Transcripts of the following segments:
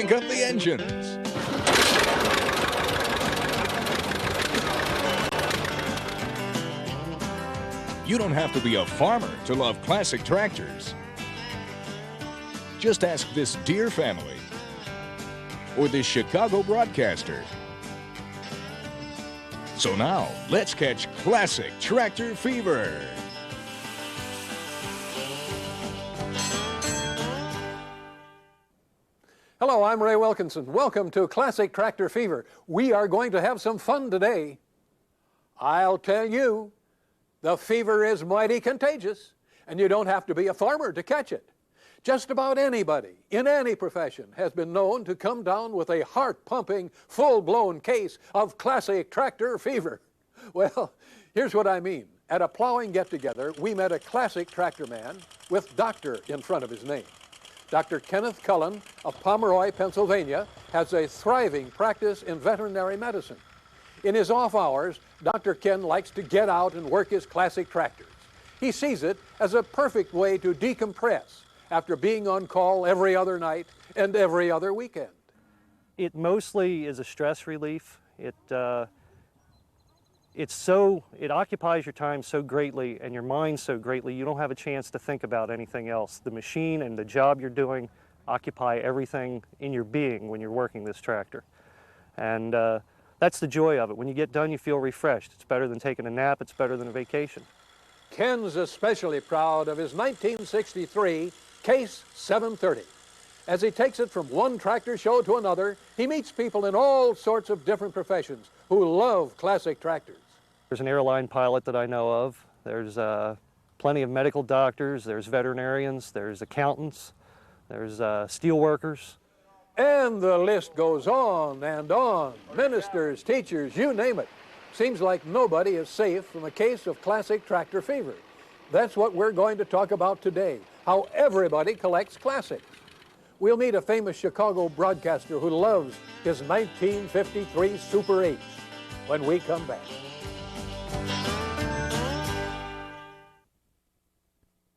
crank up the engines. You don't have to be a farmer to love classic tractors. Just ask this Deere family or this Chicago broadcaster. So now, let's catch classic tractor fever. Hello, I'm Ray Wilkinson. Welcome to Classic Tractor Fever. We are going to have some fun today. I'll tell you, the fever is mighty contagious, and you don't have to be a farmer to catch it. Just about anybody in any profession has been known to come down with a heart-pumping, full-blown case of classic tractor fever. Well, here's what I mean. At a plowing get-together, we met a classic tractor man with doctor in front of his name. Dr. Kenneth Cullen of Pomeroy, Pennsylvania, has a thriving practice in veterinary medicine. In his off hours, Dr. Ken likes to get out and work his classic tractors. He sees it as a perfect way to decompress after being on call every other night and every other weekend. It mostly is a stress relief. It occupies your time so greatly and your mind so greatly, you don't have a chance to think about anything else. The machine and the job you're doing occupy everything in your being when you're working this tractor. And that's the joy of it. When you get done, you feel refreshed. It's better than taking a nap. It's better than a vacation. Ken's especially proud of his 1963 Case 730. As he takes it from one tractor show to another, he meets people in all sorts of different professions who love classic tractors. There's an airline pilot that I know of. There's plenty of medical doctors. There's veterinarians. There's accountants. There's steel workers. And the list goes on and on. Ministers, teachers, you name it. Seems like nobody is safe from a case of classic tractor fever. That's what we're going to talk about today, how everybody collects classics. We'll meet a famous Chicago broadcaster who loves his 1953 Super 8 when we come back.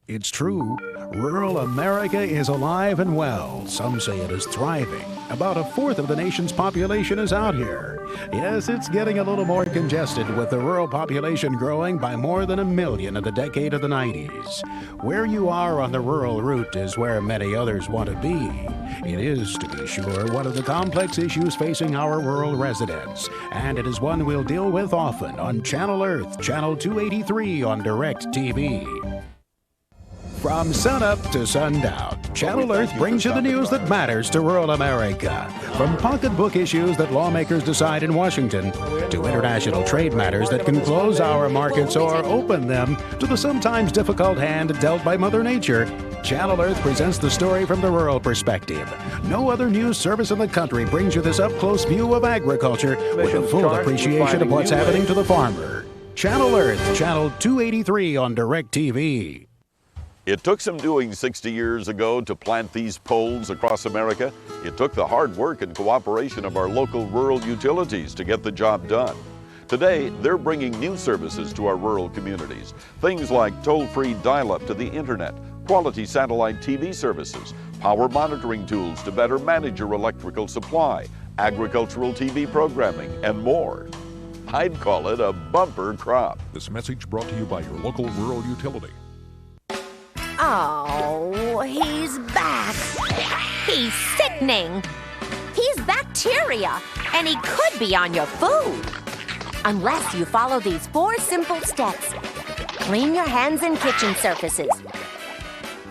It's true, rural America is alive and well. Some say it is thriving. About a fourth of the nation's population is out here. Yes, it's getting a little more congested with the rural population growing by more than 1 million in the decade of the 90s. Where you are on the rural route is where many others want to be. It is, to be sure, one of the complex issues facing our rural residents, and it is one we'll deal with often on Channel Earth, Channel 283 on DirecTV. From sunup to sundown, Channel Earth brings you the news that matters to rural America. From pocketbook issues that lawmakers decide in Washington, to international trade matters that can close our markets or open them, to the sometimes difficult hand dealt by Mother Nature, Channel Earth presents the story from the rural perspective. No other news service in the country brings you this up-close view of agriculture with a full appreciation of what's happening to the farmer. Channel Earth, Channel 283 on DirecTV. It took some doing 60 years ago to plant these poles across America. It took the hard work and cooperation of our local rural utilities to get the job done. Today, they're bringing new services to our rural communities. Things like toll-free dial-up to the internet, quality satellite TV services, power monitoring tools to better manage your electrical supply, agricultural TV programming, and more. I'd call it a bumper crop. This message brought to you by your local rural utility. Oh, he's back. He's sickening. He's bacteria, and he could be on your food. Unless you follow these 4 simple steps. Clean your hands and kitchen surfaces.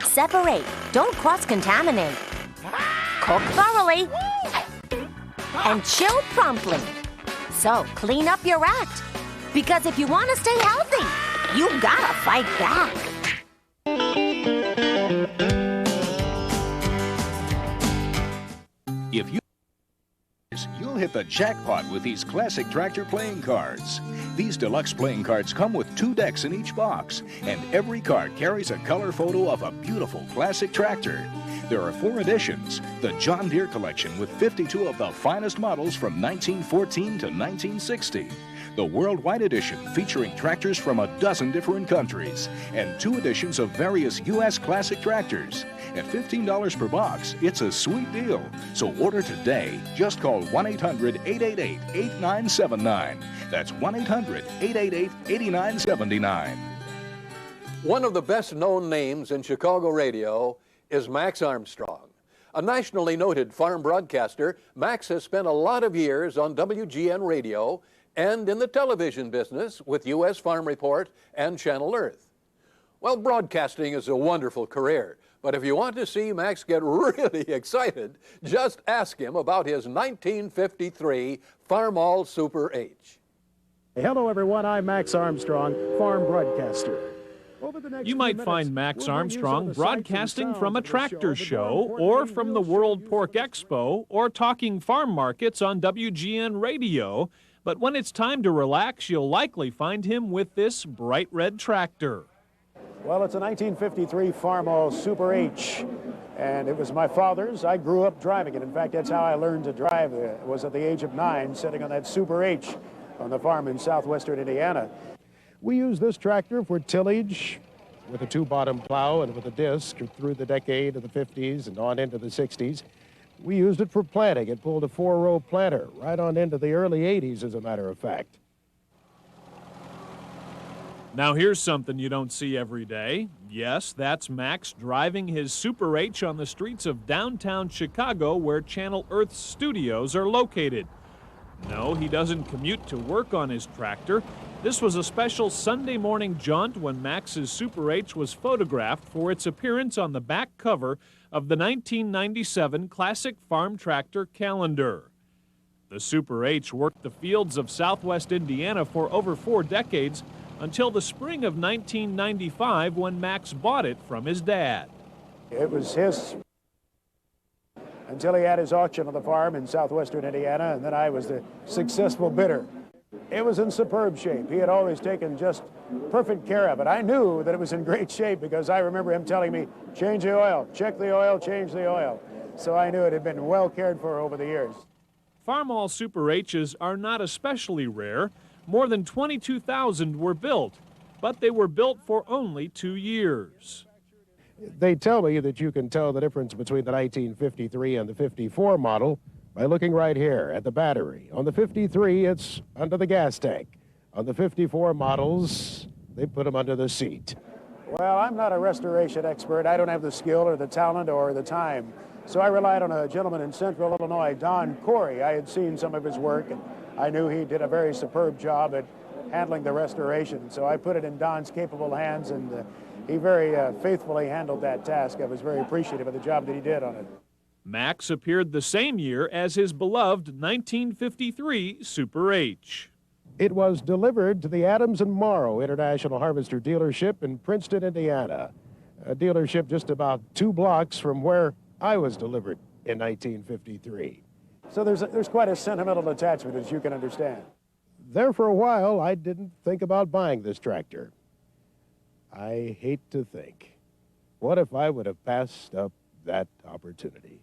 Separate, don't cross-contaminate. Cook thoroughly. And chill promptly. So clean up your act. Because if you want to stay healthy, you gotta fight back. If you'll hit the jackpot with these classic tractor playing cards. These deluxe playing cards come with 2 decks in each box, and every card carries a color photo of a beautiful classic tractor. There are 4 editions. The John Deere collection with 52 of the finest models from 1914 to 1960. The Worldwide Edition featuring tractors from a dozen different countries and 2 editions of various U.S. classic tractors. At $15 per box, it's a sweet deal. So order today. Just call 1-800-888-8979. That's 1-800-888-8979. One of the best-known names in Chicago radio is Max Armstrong. A nationally noted farm broadcaster, Max has spent a lot of years on WGN Radio and in the television business with U.S. Farm Report and Channel Earth. Well, broadcasting is a wonderful career, but if you want to see Max get really excited, just ask him about his 1953 Farmall Super H. Hello, everyone. I'm Max Armstrong, farm broadcaster. You might find Max Armstrong broadcasting from a tractor show or from the World Pork Expo or talking farm markets on WGN Radio. But when it's time to relax, you'll likely find him with this bright red tractor. Well, it's a 1953 Farmall Super H, and it was my father's. I grew up driving it. In fact, that's how I learned to drive. It was at the age of 9, sitting on that Super H on the farm in southwestern Indiana. We use this tractor for tillage with a 2-bottom plow and with a disc through the decade of the 50s and on into the 60s. We used it for planting. It pulled a 4-row planter right on into the early 80s, as a matter of fact. Now here's something you don't see every day. Yes, that's Max driving his Super H on the streets of downtown Chicago where Channel Earth's studios are located. No, he doesn't commute to work on his tractor. This was a special Sunday morning jaunt when Max's Super H was photographed for its appearance on the back cover of the 1997 Classic Farm Tractor calendar. The Super H worked the fields of southwest Indiana for over 4 decades until the spring of 1995 when Max bought it from his dad. It was his until he had his auction on the farm in southwestern Indiana, and then I was the successful bidder. It was in superb shape. He had always taken just perfect care of it. I knew that it was in great shape because I remember him telling me, change the oil, check the oil, change the oil. So I knew it had been well cared for over the years. Farmall Super H's are not especially rare. More than 22,000 were built, but they were built for only 2 years. They tell me that you can tell the difference between the 1953 and the 54 model by looking right here at the battery. On the 53, it's under the gas tank. On the 54 models, they put them under the seat. Well, I'm not a restoration expert. I don't have the skill or the talent or the time. So I relied on a gentleman in central Illinois, Don Corey. I had seen some of his work, and I knew he did a very superb job at handling the restoration. So I put it in Don's capable hands, and he very faithfully handled that task. I was very appreciative of the job that he did on it. Max appeared the same year as his beloved 1953 Super H. It was delivered to the Adams and Morrow International Harvester dealership in Princeton, Indiana, a dealership just about 2 blocks from where I was delivered in 1953. So there's quite a sentimental attachment, as you can understand. There for a while, I didn't think about buying this tractor. I hate to think, what if I would have passed up that opportunity?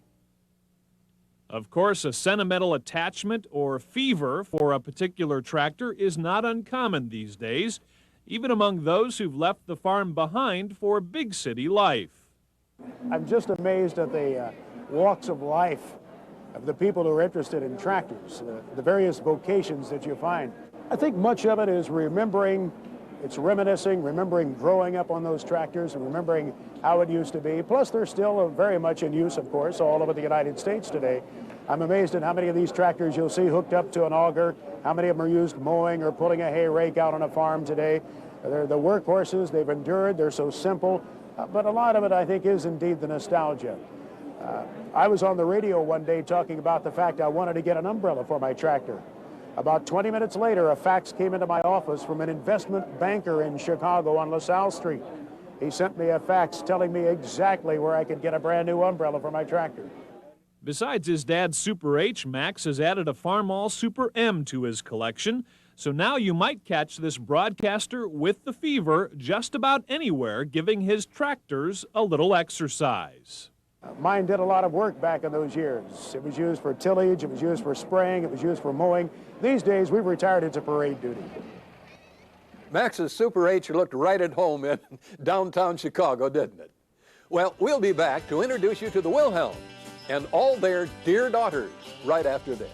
Of course, a sentimental attachment or fever for a particular tractor is not uncommon these days, even among those who've left the farm behind for big city life. I'm just amazed at the walks of life of the people who are interested in tractors, the various vocations that you find. I think much of it is remembering, it's reminiscing, remembering growing up on those tractors and remembering how it used to be. Plus, they're still very much in use, of course, all over the United States today. I'm amazed at how many of these tractors you'll see hooked up to an auger, how many of them are used mowing or pulling a hay rake out on a farm today. They're the workhorses, they've endured, they're so simple, but a lot of it, I think, is indeed the nostalgia. I was on the radio one day talking about the fact I wanted to get an umbrella for my tractor. About 20 minutes later, a fax came into my office from an investment banker in Chicago on LaSalle Street. He sent me a fax telling me exactly where I could get a brand new umbrella for my tractor. Besides his dad's Super H, Max has added a Farmall Super M to his collection, so now you might catch this broadcaster with the fever just about anywhere, giving his tractors a little exercise. Mine did a lot of work back in those years. It was used for tillage, it was used for spraying, it was used for mowing. These days, we've retired it to parade duty. Max's Super H looked right at home in downtown Chicago, didn't it? Well, we'll be back to introduce you to the Wilhelms and all their dear daughters right after this.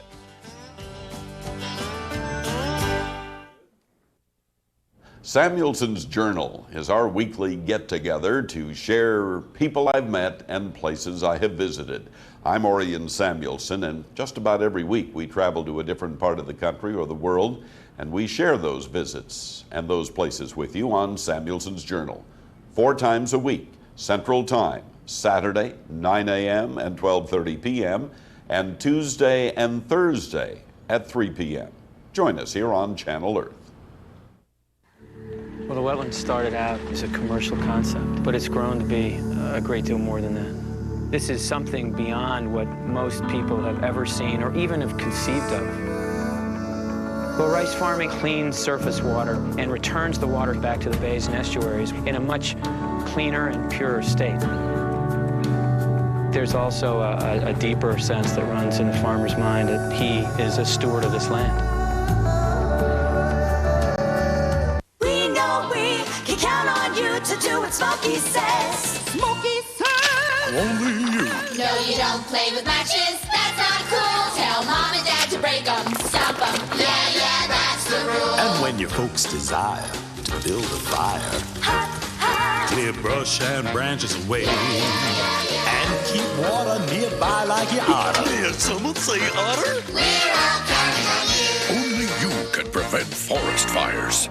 Samuelson's Journal is our weekly get-together to share people I've met and places I have visited. I'm Orion Samuelson, and just about every week we travel to a different part of the country or the world, and we share those visits and those places with you on Samuelson's Journal. 4 times a week, Central Time, Saturday, 9 a.m. and 12:30 p.m., and Tuesday and Thursday at 3 p.m. Join us here on Channel Earth. Well, the wetlands started out as a commercial concept, but it's grown to be a great deal more than that. This is something beyond what most people have ever seen or even have conceived of. Well, rice farming cleans surface water and returns the water back to the bays and estuaries in a much cleaner and purer state. There's also a deeper sense that runs in the farmer's mind that he is a steward of this land. To do what Smokey says. Smokey says. Only you. No, you don't play with matches. That's not cool. Tell mom and dad to break them, stomp them. Yeah, that's the rule. And when your folks desire to build a fire, clear brush and branches away, and keep water nearby like you oughta. Did someone say otter? We're all counting on you. Only you can prevent forest fires.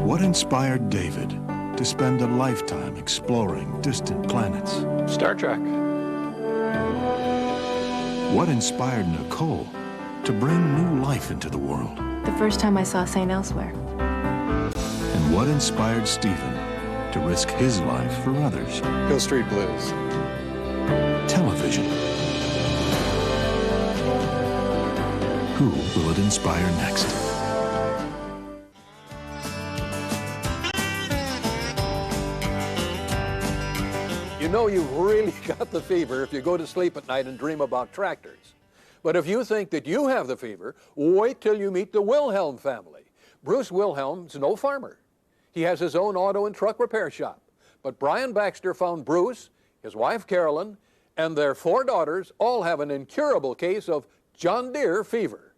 What inspired David to spend a lifetime exploring distant planets? Star Trek. What inspired Nicole to bring new life into the world? The first time I saw St. Elsewhere. And what inspired Stephen to risk his life for others? Hill Street Blues. Television. Who will it inspire next? You know you've really got the fever if you go to sleep at night and dream about tractors. But if you think that you have the fever, wait till you meet the Wilhelm family. Bruce Wilhelm's no farmer. He has his own auto and truck repair shop. But Brian Baxter found Bruce, his wife Carolyn, and their 4 daughters all have an incurable case of John Deere fever.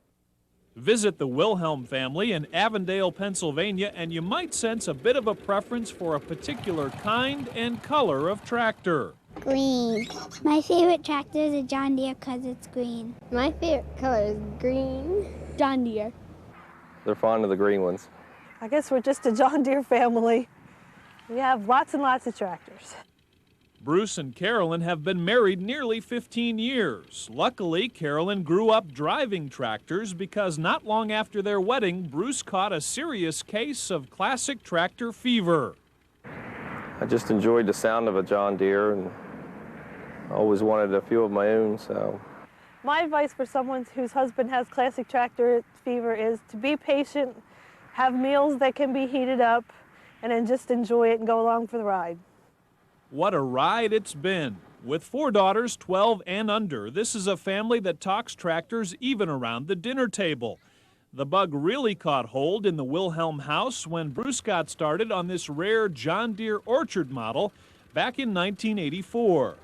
Visit the Wilhelm family in Avondale, Pennsylvania, and you might sense a bit of a preference for a particular kind and color of tractor. Green. My favorite tractor is a John Deere because it's green. My favorite color is green. John Deere. They're fond of the green ones. I guess we're just a John Deere family. We have lots and lots of tractors. Bruce and Carolyn have been married nearly 15 years. Luckily, Carolyn grew up driving tractors because not long after their wedding, Bruce caught a serious case of classic tractor fever. I just enjoyed the sound of a John Deere and I always wanted a few of my own, so. My advice for someone whose husband has classic tractor fever is to be patient, have meals that can be heated up, and then just enjoy it and go along for the ride. What a ride it's been. With 4 daughters, 12 and under, this is a family that talks tractors even around the dinner table. The bug really caught hold in the Wilhelm house when Bruce got started on this rare John Deere Orchard model back in 1984.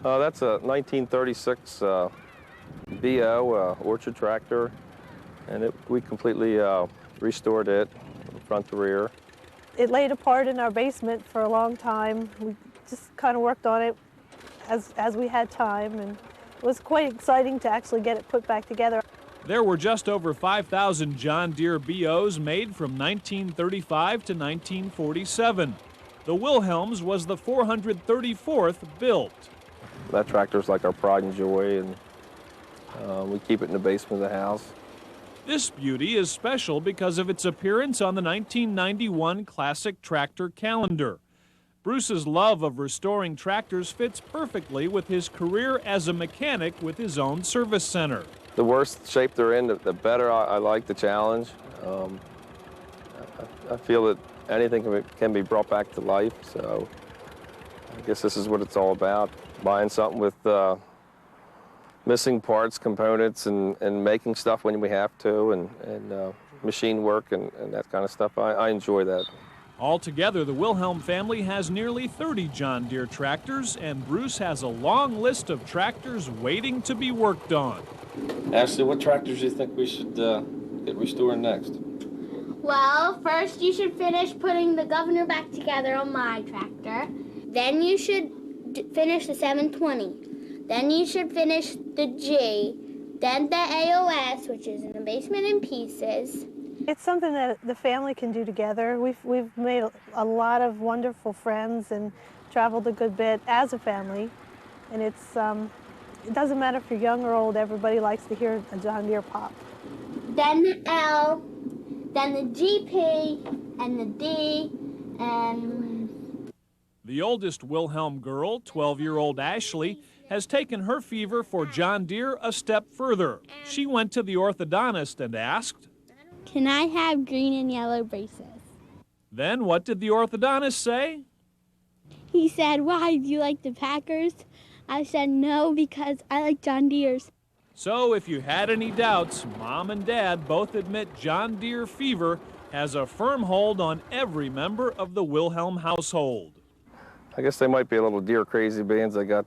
That's a 1936 BO Orchard tractor, and we completely restored it from front to rear. It laid apart in our basement for a long time. We just kind of worked on it as we had time, and it was quite exciting to actually get it put back together. There were just over 5,000 John Deere BOs made from 1935 to 1947. The Wilhelms was the 434th built. That tractor's like our pride and joy, and we keep it in the basement of the house. This beauty is special because of its appearance on the 1991 Classic Tractor calendar. Bruce's love of restoring tractors fits perfectly with his career as a mechanic with his own service center. The worse shape they're in, the better I like the challenge. I feel that anything can be brought back to life, so I guess this is what it's all about, buying something with missing parts, components, and making stuff when we have to, and machine work and that kind of stuff. I enjoy that. Altogether, the Wilhelm family has nearly 30 John Deere tractors, and Bruce has a long list of tractors waiting to be worked on. Ashley, what tractors do you think we should get restored next? Well, first you should finish putting the governor back together on my tractor. Then you should finish the 720. Then you should finish the G. Then the AOS, which is in the basement in pieces. It's something that the family can do together. We've made a lot of wonderful friends and traveled a good bit as a family. And it doesn't matter if you're young or old, everybody likes to hear a John Deere pop. Then the L, then the GP, and the D, and... The oldest Wilhelm girl, 12-year-old Ashley, has taken her fever for John Deere a step further. She went to the orthodontist and asked, "Can I have green and yellow braces?" Then what did the orthodontist say? He said, "Why, do you like the Packers?" I said, "No, because I like John Deere's." So if you had any doubts, Mom and Dad both admit John Deere fever has a firm hold on every member of the Wilhelm household. I guess they might be a little Deere crazy being they got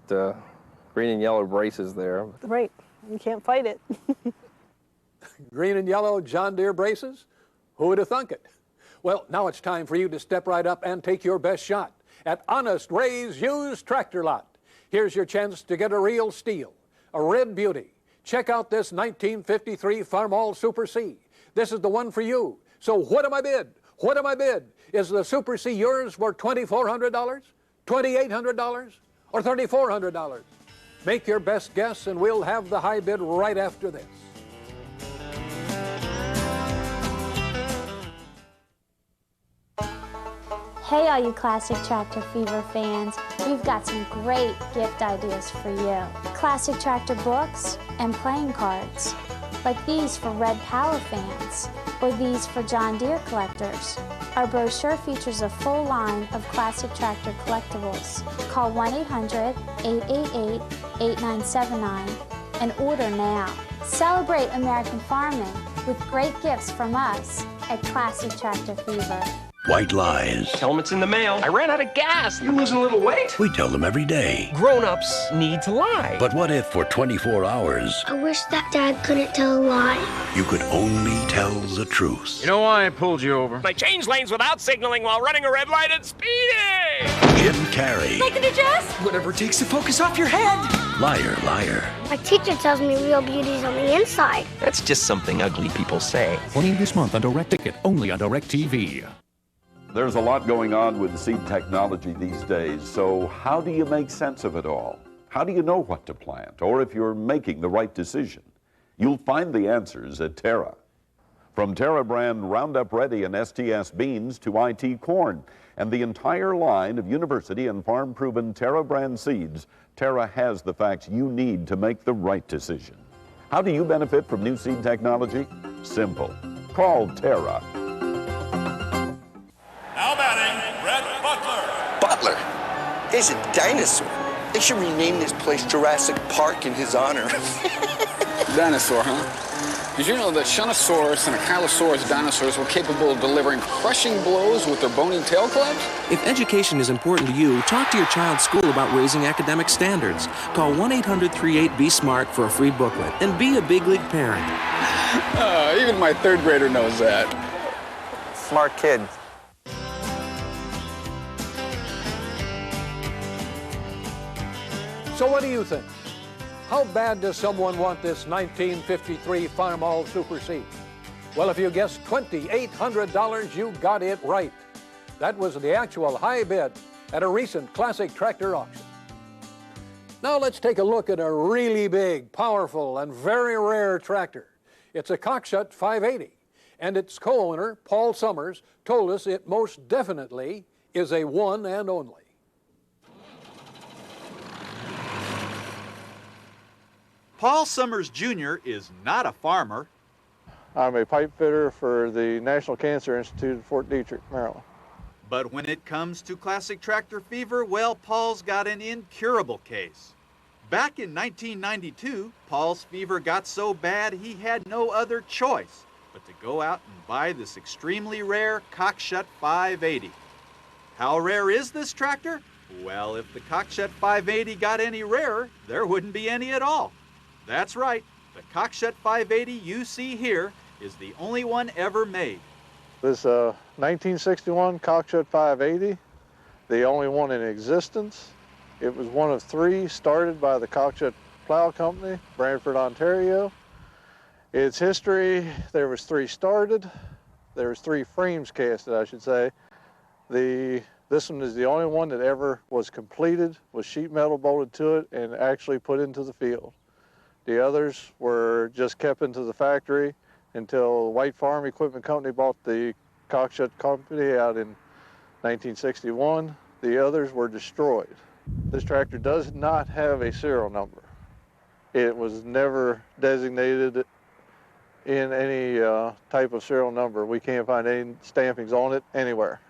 green and yellow braces there. Right, you can't fight it. Green and yellow John Deere braces? Who would have thunk it? Well, now it's time for you to step right up and take your best shot at Honest Ray's used tractor lot. Here's your chance to get a real steal, a red beauty. Check out this 1953 Farmall Super C. This is the one for you. So what am I bid? What am I bid? Is the Super C yours for $2,400, $2,800, or $3,400? Make your best guess and we'll have the high bid right after this. Hey, all you Classic Tractor Fever fans, we've got some great gift ideas for you. Classic Tractor books and playing cards, like these for Red Power fans, or these for John Deere collectors. Our brochure features a full line of Classic Tractor collectibles. Call 1-800-888-8979 and order now. Celebrate American farming with great gifts from us at Classic Tractor Fever. White lies. Helmet's in the mail. I ran out of gas. You're losing a little weight. We tell them every day. Grown-ups need to lie. But what if for 24 hours, I wish that Dad couldn't tell a lie. you could only tell the truth? You know why I pulled you over? I changed lanes without signaling while running a red light and speeding. Jim Carrey. Like an address? Whatever takes the focus off your head. Liar, liar. My teacher tells me real beauty's on the inside. That's just something ugly people say. Only this month on Direct Ticket, only on Direct TV. There's a lot going on with seed technology these days, so how do you make sense of it all? How do you know what to plant, or if you're making the right decision? You'll find the answers at Terra. From Terra brand Roundup Ready and STS beans to IT corn, and the entire line of university and farm-proven Terra brand seeds, Terra has the facts you need to make the right decision. How do you benefit from new seed technology? Simple. Call Terra. Now batting, Brett Butler. Butler is a dinosaur. They should rename this place Jurassic Park in his honor. Dinosaur, huh? Did you know that Shunosaurus and Ankylosaurus dinosaurs were capable of delivering crushing blows with their bony tail clubs? If education is important to you, talk to your child's school about raising academic standards. Call 1-800-38-BE-SMART for a free booklet. And be a big league parent. Even my third grader knows that. Smart kid. So what do you think? How bad does someone want this 1953 Farmall Super C? Well, if you guessed $2,800, you got it right. That was the actual high bid at a recent Classic Tractor auction. Now let's take a look at a really big, powerful, and very rare tractor. It's a Coxsut 580, and its co-owner, Paul Summers, told us it most definitely is a one and only. Paul Summers Jr. is not a farmer. I'm a pipe fitter for the National Cancer Institute at Fort Detrick, Maryland. But when it comes to classic tractor fever, well, Paul's got an incurable case. Back in 1992, Paul's fever got so bad he had no other choice but to go out and buy this extremely rare Cockshutt 580. How rare is this tractor? Well, if the Cockshutt 580 got any rarer, there wouldn't be any at all. That's right, the Cockshutt 580 you see here is the only one ever made. This 1961 Cockshutt 580, the only one in existence. It was one of 3 started by the Cockshutt Plow Company, Brantford, Ontario. Its history, there was 3 started. There was 3 frames casted, I should say. This one is the only one that ever was completed with sheet metal bolted to it and actually put into the field. The others were just kept into the factory until White Farm Equipment Company bought the Cockshutt Company out in 1961. The others were destroyed. This tractor does not have a serial number. It was never designated in any type of serial number. We can't find any stampings on it anywhere.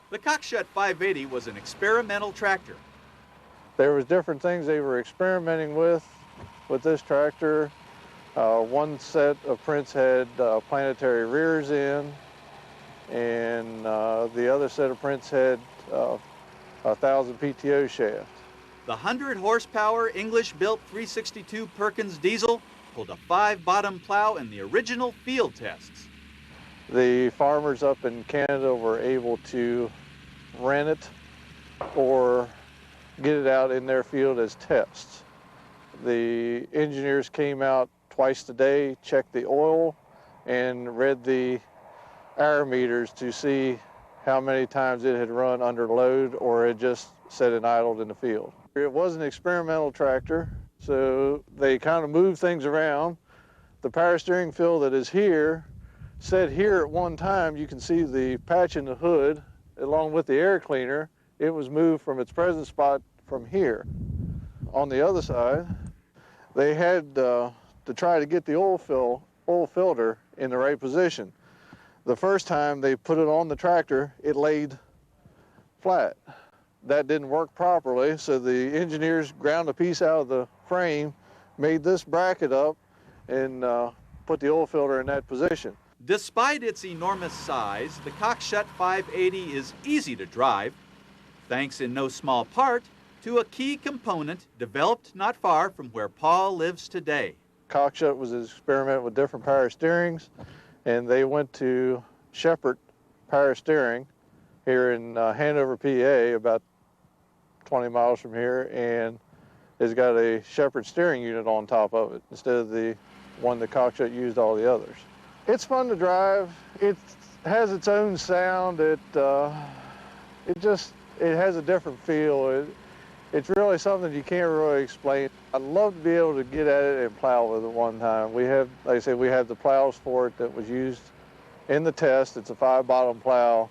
The Cockshutt 580 was an experimental tractor. There was different things they were experimenting with this tractor. One set of prints had planetary rears in, and the other set of prints had 1,000 PTO shaft. The 100 horsepower English-built 362 Perkins diesel pulled a 5-bottom plow in the original field tests. The farmers up in Canada were able to rent it or get it out in their field as tests. The engineers came out twice a day, checked the oil, and read the hour meters to see how many times it had run under load or it just sat and idled in the field. It was an experimental tractor, so they kind of moved things around. The power steering field that is here said here at one time. You can see the patch in the hood along with the air cleaner. It was moved from its present spot from here. On the other side, they had to try to get the oil filter in the right position. The first time they put it on the tractor, it laid flat. That didn't work properly, so the engineers ground a piece out of the frame, made this bracket up, and put the oil filter in that position. Despite its enormous size, the Cockshutt 580 is easy to drive, thanks in no small part to a key component developed not far from where Paul lives today. Cockshutt was an experiment with different power steerings, and they went to Shepherd Power Steering here in Hanover, PA, about 20 miles from here, and it's got a Shepherd steering unit on top of it instead of the one that Cockshutt used all the others. It's fun to drive. It has its own sound. It has a different feel. It's really something you can't really explain. I'd love to be able to get at it and plow with it one time. We have, like I said, we have the plows for it that was used in the test. It's a 5-bottom plow.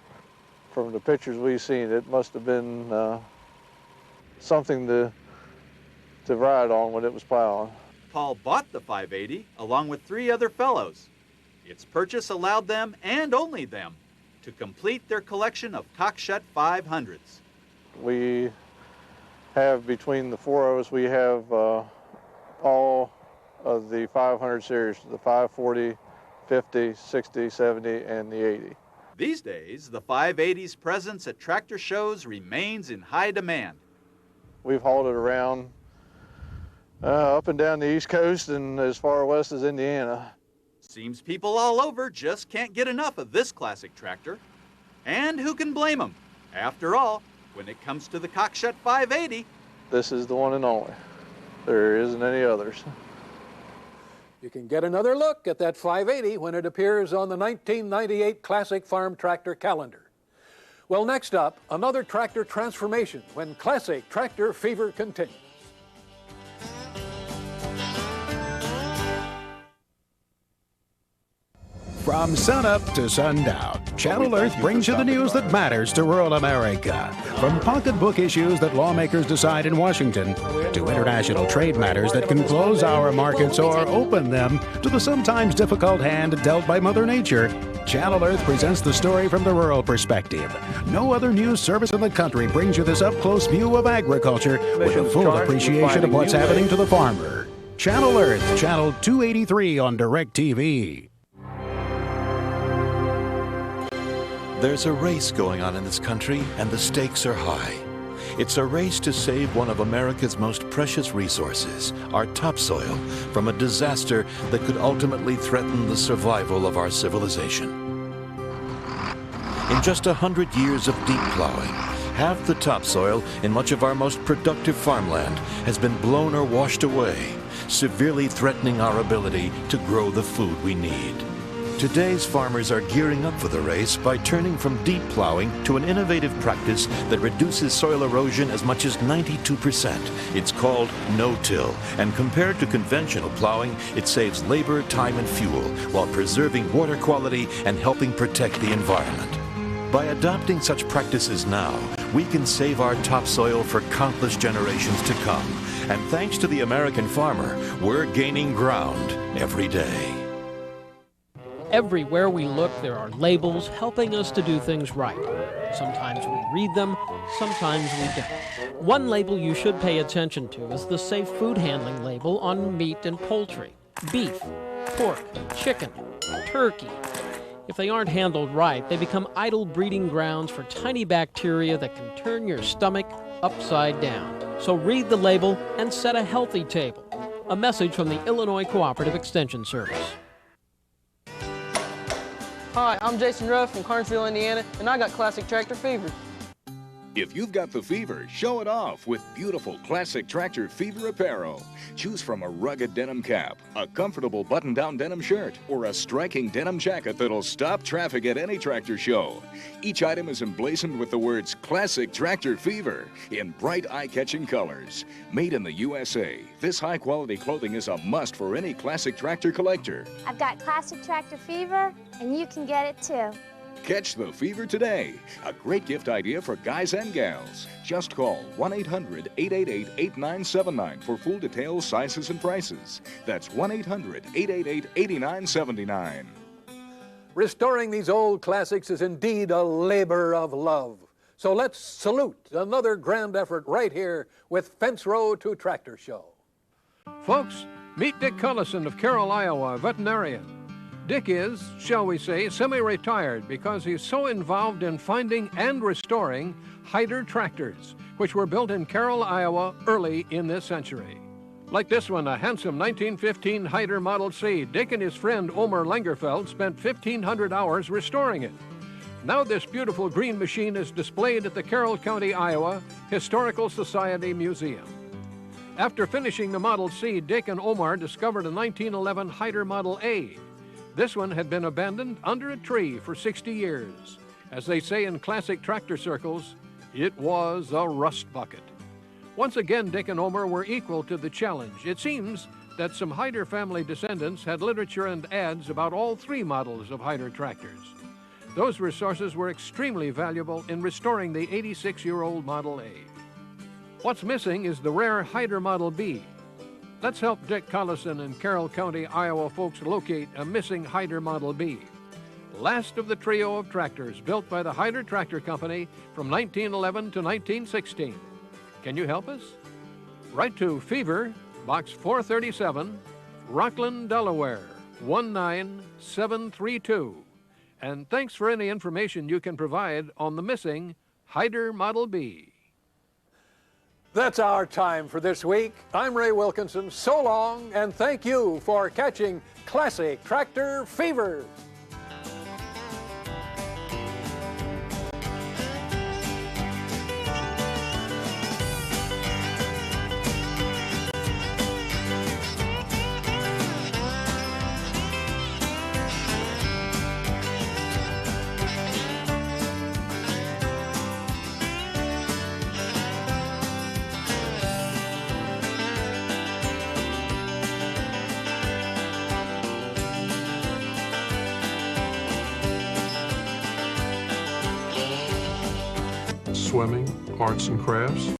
From the pictures we've seen, it must have been something to ride on when it was plowing. Paul bought the 580 along with 3 other fellows. Its purchase allowed them, and only them, to complete their collection of Cockshutt 500s. We have, between the 4 of us, we have all of the 500 series, the 540, 50, 60, 70, and the 80. These days, the 580's presence at tractor shows remains in high demand. We've hauled it around up and down the East Coast and as far west as Indiana. Seems people all over just can't get enough of this classic tractor. And who can blame them? After all, when it comes to the Cockshutt 580, this is the one and only. There isn't any others. You can get another look at that 580 when it appears on the 1998 Classic Farm Tractor calendar. Well, next up, another tractor transformation when Classic Tractor Fever continues. From sunup to sundown, Channel Earth brings you the news that matters to rural America. From pocketbook issues that lawmakers decide in Washington, to international trade matters that can close our markets or open them, to the sometimes difficult hand dealt by Mother Nature, Channel Earth presents the story from the rural perspective. No other news service in the country brings you this up-close view of agriculture with a full appreciation of what's happening to the farmer. Channel Earth, Channel 283 on DirecTV. There's a race going on in this country, and the stakes are high. It's a race to save one of America's most precious resources, our topsoil, from a disaster that could ultimately threaten the survival of our civilization. In just 100 years of deep plowing, half the topsoil in much of our most productive farmland has been blown or washed away, severely threatening our ability to grow the food we need. Today's farmers are gearing up for the race by turning from deep plowing to an innovative practice that reduces soil erosion as much as 92%. It's called no-till, and compared to conventional plowing, it saves labor, time, and fuel while preserving water quality and helping protect the environment. By adopting such practices now, we can save our topsoil for countless generations to come. And thanks to the American farmer, we're gaining ground every day. Everywhere we look, there are labels helping us to do things right. Sometimes we read them, sometimes we don't. One label you should pay attention to is the safe food handling label on meat and poultry. Beef, pork, chicken, turkey. If they aren't handled right, they become idle breeding grounds for tiny bacteria that can turn your stomach upside down. So read the label and set a healthy table. A message from the Illinois Cooperative Extension Service. Hi, I'm Jason Ruff from Carnesville, Indiana, and I got classic tractor fever. If you've got the fever, show it off with beautiful classic tractor fever apparel. Choose from a rugged denim cap, a comfortable button-down denim shirt, or a striking denim jacket that'll stop traffic at any tractor show. Each item is emblazoned with the words Classic Tractor Fever in bright eye-catching colors. Made in the USA, this high-quality clothing is a must for any classic tractor collector. I've got classic tractor fever, and you can get it too. Catch the fever today. A great gift idea for guys and gals. Just call 1-800-888-8979 for full details, sizes, and prices. That's 1-800-888-8979. Restoring these old classics is indeed a labor of love. So let's salute another grand effort right here with Fence Row to Tractor Show. Folks, meet Dick Cullison of Carroll, Iowa, a veterinarian. Dick is, shall we say, semi-retired because he's so involved in finding and restoring Hyder tractors, which were built in Carroll, Iowa early in this century. Like this one, a handsome 1915 Hyder Model C. Dick and his friend Omer Langerfeld spent 1,500 hours restoring it. Now this beautiful green machine is displayed at the Carroll County, Iowa Historical Society Museum. After finishing the Model C, Dick and Omar discovered a 1911 Hyder Model A. This one had been abandoned under a tree for 60 years. As they say in classic tractor circles, it was a rust bucket. Once again, Dick and Omer were equal to the challenge. It seems that some Hyder family descendants had literature and ads about all three models of Hyder tractors. Those resources were extremely valuable in restoring the 86-year-old Model A. What's missing is the rare Hyder Model B. Let's help Dick Collison and Carroll County, Iowa folks locate a missing Hyder Model B. Last of the trio of tractors built by the Hyder Tractor Company from 1911 to 1916. Can you help us? Write to Fever, Box 437, Rockland, Delaware, 19732. And thanks for any information you can provide on the missing Hyder Model B. That's our time for this week. I'm Ray Wilkinson. So long, and thank you for catching Classic Tractor Fever. Swimming, arts and crafts,